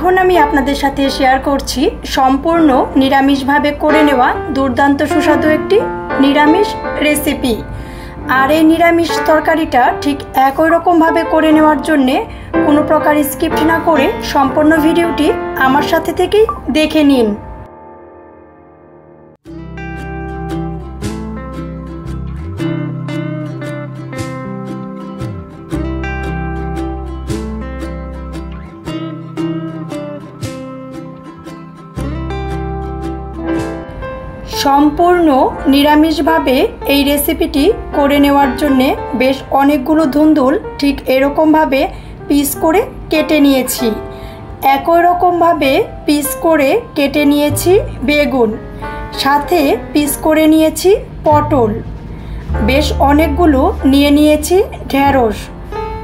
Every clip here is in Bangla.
এখন আমি আপনাদের সাথে শেয়ার করছি সম্পূর্ণ নিরামিষভাবে করে নেওয়া দুর্দান্ত সুস্বাদু একটি নিরামিষ রেসিপি। আর এই নিরামিষ তরকারিটা ঠিক একই রকমভাবে করে নেওয়ার জন্যে কোনো প্রকার স্কিপ না করে সম্পূর্ণ ভিডিওটি আমার সাথে থেকেই দেখে নিন। সম্পূর্ণ নিরামিষভাবে এই রেসিপিটি করে নেওয়ার জন্যে বেশ অনেকগুলো ধুন্দুল ঠিক এরকমভাবে পিস করে কেটে নিয়েছি। একই রকমভাবে পিস করে কেটে নিয়েছি বেগুন, সাথে পিস করে নিয়েছি পটল, বেশ অনেকগুলো নিয়ে নিয়েছি ঢেঁড়স।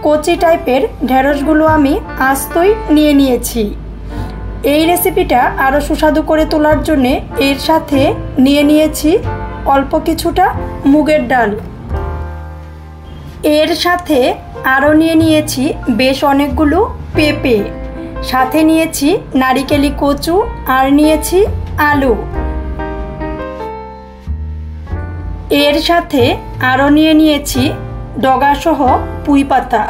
কচি টাইপের ঢেঁড়সগুলো আমি আস্তই নিয়ে নিয়েছি। এই রেসিপিটা আরও সুস্বাদু করে তোলার জন্যে এর সাথে নিয়ে নিয়েছি অল্প কিছুটা মুগের ডাল। এর সাথে আরও নিয়ে নিয়েছি বেশ অনেকগুলো পেঁপে, সাথে নিয়েছি নারিকেলি কচু আর নিয়েছি আলু। এর সাথে আরও নিয়ে নিয়েছি ডগাসহ পুঁই পাতা।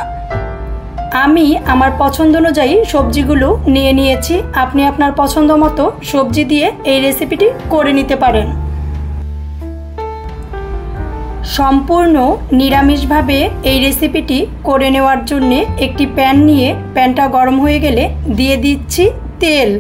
আমি আমার পছন্দ অনুযায়ী সবজিগুলো নিয়ে নিয়েছি। আপনি আপনার পছন্দ মতো সবজি দিয়ে এই রেসিপিটি করে নিতে পারেন। সম্পূর্ণ নিরামিষভাবে এই রেসিপিটি করে নেওয়ার জন্য একটি প্যান নিয়ে প্যানটা গরম হয়ে গেলে দিয়ে দিচ্ছি তেল।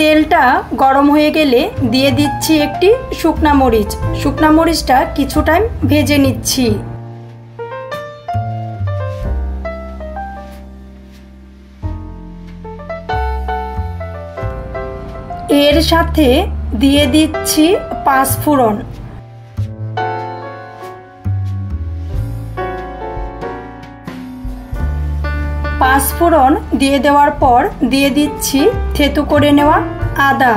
তেলটা গরম হয়ে গেলে দিয়ে দিচ্ছি একটি শুকনা মরিচ। শুকনা মরিচটা কিছু টাইম ভেজে নিচ্ছি। এর সাথে দিয়ে দিচ্ছি পাঁচফোড়ন। পাঁচফোড়ন দিয়ে দেওয়ার পর দিয়ে দিচ্ছি থেতু করে নেওয়া আদা।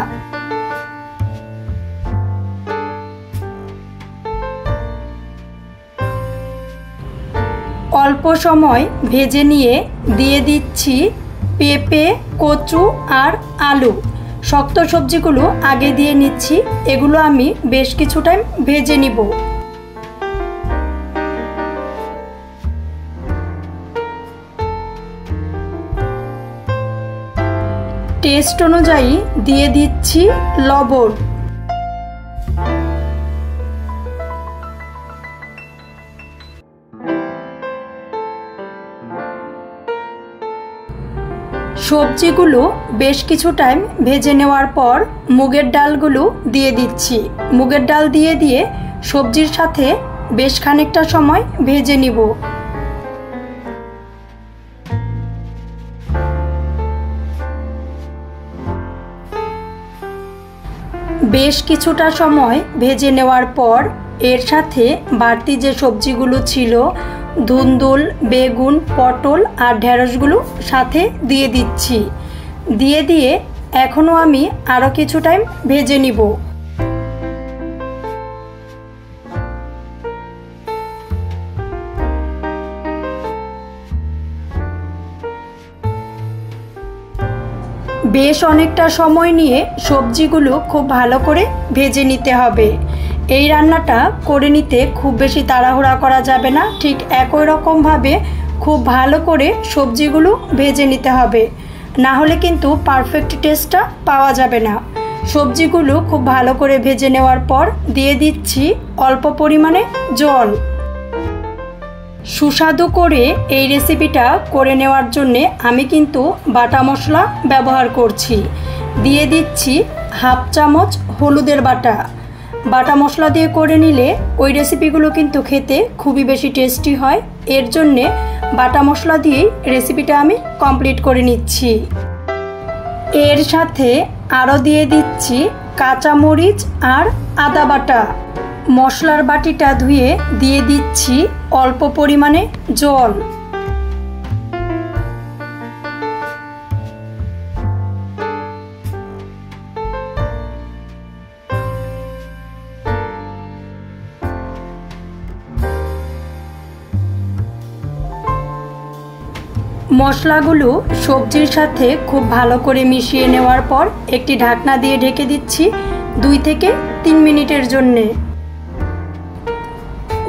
অল্প সময় ভেজে নিয়ে দিয়ে দিচ্ছি পেঁপে, কচু আর আলু। শক্ত সবজিগুলো আগে দিয়ে নিচ্ছি, এগুলো আমি বেশ কিছু টাইম ভেজে নিব। টেস্ট অনুযায়ী দিয়ে দিচ্ছি লবণ। সবজিগুলো বেশ কিছু টাইম ভেজে নেওয়ার পর মুগের ডালগুলো দিয়ে দিচ্ছি। মুগের ডাল দিয়ে সবজির সাথে বেশ খানিকটা সময় ভেজে নিব। বেশ কিছুটা সময় ভেজে নেওয়ার পর এর সাথে বাড়তি যে সবজিগুলো ছিল ধুন্দুল, বেগুন, পটল আর ঢেঁড়সগুলো সাথে দিয়ে দিচ্ছি। দিয়ে এখনও আমি আরও কিছু টাইম ভেজে নিব। বেশ অনেকটা সময় নিয়ে সবজিগুলো খুব ভালো করে ভেজে নিতে হবে। এই রান্নাটা করে নিতে খুব বেশি তাড়াহুড়া করা যাবে না, ঠিক একই রকমভাবে খুব ভালো করে সবজিগুলো ভেজে নিতে হবে, না হলে কিন্তু পারফেক্ট টেস্টটা পাওয়া যাবে না। সবজিগুলো খুব ভালো করে ভেজে নেওয়ার পর দিয়ে দিচ্ছি অল্প পরিমাণে জল। সুস্বাদু করে এই রেসিপিটা করে নেওয়ার জন্যে আমি কিন্তু বাটা মশলা ব্যবহার করছি। দিয়ে দিচ্ছি হাফ চামচ হলুদের বাটা। বাটা মশলা দিয়ে করে নিলে ওই রেসিপিগুলো কিন্তু খেতে খুবই বেশি টেস্টি হয়। এর জন্যে বাটা মশলা দিয়েই রেসিপিটা আমি কমপ্লিট করে নিচ্ছি। এর সাথে আরও দিয়ে দিচ্ছি কাঁচামরিচ আর আদা বাটা। মশলার বাটিটা ধুয়ে দিয়ে দিচ্ছি অল্প পরিমাণে জল। মশলাগুলো সবজির সাথে খুব ভালো করে মিশিয়ে নেওয়ার পর একটি ঢাকনা দিয়ে ঢেকে দিচ্ছি 2 থেকে 3 মিনিটের জন্যে।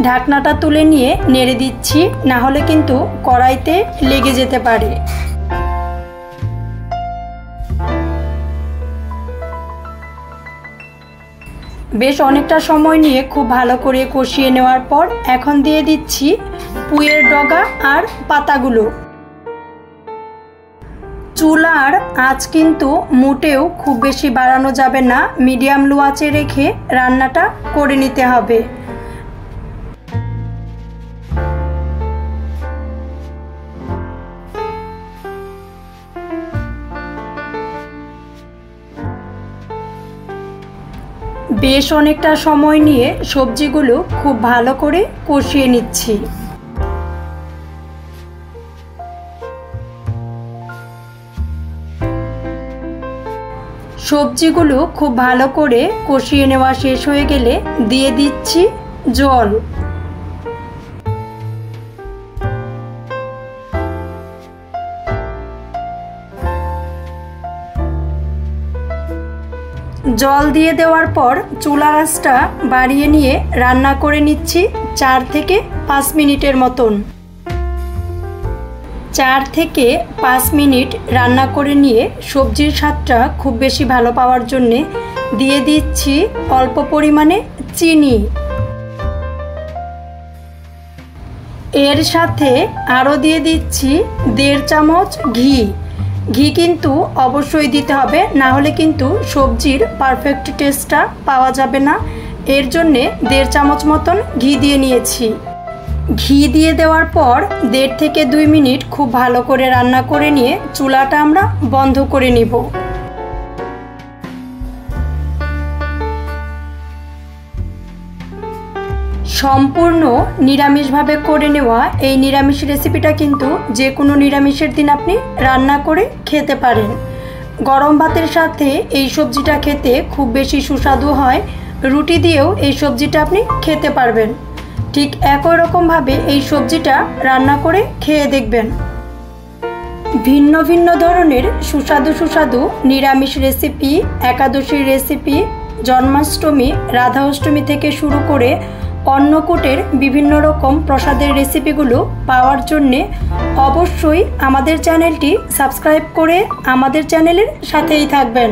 ঢাকনাটা তুলে নিয়ে নেড়ে দিচ্ছি, না হলে কিন্তু কড়াইতে লেগে যেতে পারে। বেশ অনেকটা সময় নিয়ে খুব ভালো করে কষিয়ে নেওয়ার পর এখন দিয়ে দিচ্ছি পুঁইয়ের ডগা আর পাতাগুলো। চুলার আঁচ কিন্তু মোটেও খুব বেশি বাড়ানো যাবে না, মিডিয়াম লো আঁচে রেখে রান্নাটা করে নিতে হবে। বেশ অনেকটা সময় নিয়ে সবজিগুলো খুব ভালো করে কষিয়ে নিচ্ছি। সবজিগুলো খুব ভালো করে কষিয়ে নেওয়া শেষ হয়ে গেলে দিয়ে দিচ্ছি জল। জল দিয়ে দেওয়ার পর চুলার আঁচটা বাড়িয়ে নিয়ে রান্না করে নিচ্ছি 4 থেকে 5 মিনিটের মতন। 4 থেকে 5 মিনিট রান্না করে নিয়ে সবজির স্বাদটা খুব বেশি ভালো পাওয়ার জন্যে দিয়ে দিচ্ছি অল্প পরিমাণে চিনি। এর সাথে আরও দিয়ে দিচ্ছি 1.5 চামচ ঘি। ঘি কিন্তু অবশ্যই দিতে হবে, না হলে কিন্তু সবজির পারফেক্ট টেস্টটা পাওয়া যাবে না। এর জন্যে 1.5 চামচ মতন ঘি দিয়ে নিয়েছি। ঘি দিয়ে দেওয়ার পর 1.5 থেকে 2 মিনিট খুব ভালো করে রান্না করে নিয়ে চুলাটা আমরা বন্ধ করে নিব। সম্পূর্ণ নিরামিষভাবে করে নেওয়া এই নিরামিষ রেসিপিটা কিন্তু যে কোনো নিরামিষের দিন আপনি রান্না করে খেতে পারেন। গরম ভাতের সাথে এই সবজিটা খেতে খুব বেশি সুস্বাদু হয়, রুটি দিয়েও এই সবজিটা আপনি খেতে পারবেন। ঠিক একই রকমভাবে এই সবজিটা রান্না করে খেয়ে দেখবেন। ভিন্ন ভিন্ন ধরনের সুস্বাদু নিরামিষ রেসিপি, একাদশীর রেসিপি, জন্মাষ্টমী, রাধা অষ্টমী থেকে শুরু করে অন্নকূটের বিভিন্ন রকম প্রসাদের রেসিপিগুলো পাওয়ার জন্যে অবশ্যই আমাদের চ্যানেলটি সাবস্ক্রাইব করে আমাদের চ্যানেলের সাথেই থাকবেন।